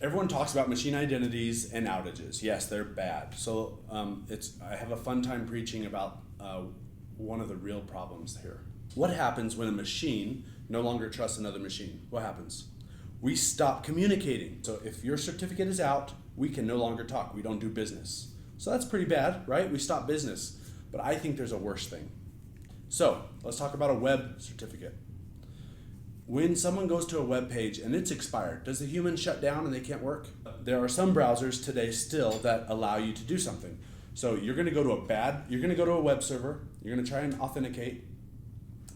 Everyone talks about machine identities and outages. Yes, they're bad. So I have a fun time preaching about one of the real problems here. What happens when a machine no longer trusts another machine? What happens? We stop communicating. So if your certificate is out, we can no longer talk. We don't do business. So that's pretty bad, right? We stop business. But I think there's a worse thing. So let's talk about a web certificate. When someone goes to a web page and it's expired, does the human shut down and they can't work? There are some browsers today still that allow you to do something. So you're going to go to a web server, you're going to try and authenticate,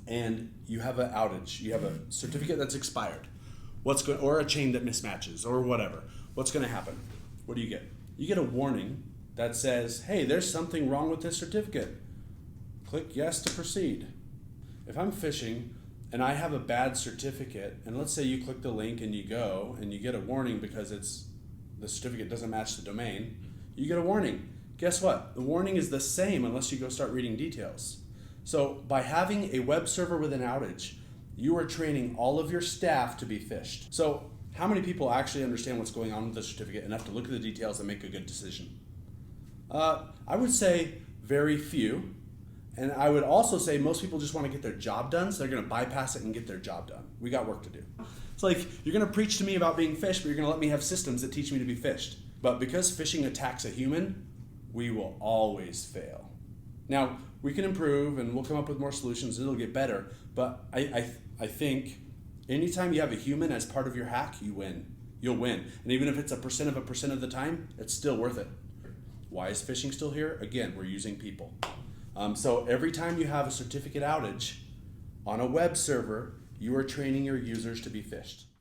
and you have an outage. You have a certificate that's expired. Or a chain that mismatches or whatever. What's going to happen? What do you get? You get a warning that says, hey, there's something wrong with this certificate. Click yes to proceed. If I'm phishing and I have a bad certificate, and let's say you click the link and you go and you get a warning because the certificate doesn't match the domain, you get a warning. Guess what? The warning is the same unless you go start reading details. So by having a web server with an outage, you are training all of your staff to be phished. So how many people actually understand what's going on with the certificate enough to look at the details and make a good decision? I would say very few. And I would also say most people just want to get their job done, so they're going to bypass it and get their job done. We got work to do. It's like, you're going to preach to me about being phished, but you're going to let me have systems that teach me to be phished. But because phishing attacks a human, we will always fail. Now, we can improve and we'll come up with more solutions and it'll get better, but I think anytime you have a human as part of your hack, you win. You'll win. And even if it's a percent of the time, it's still worth it. Why is phishing still here? Again, we're using people. So every time you have a certificate outage on a web server, you are training your users to be phished.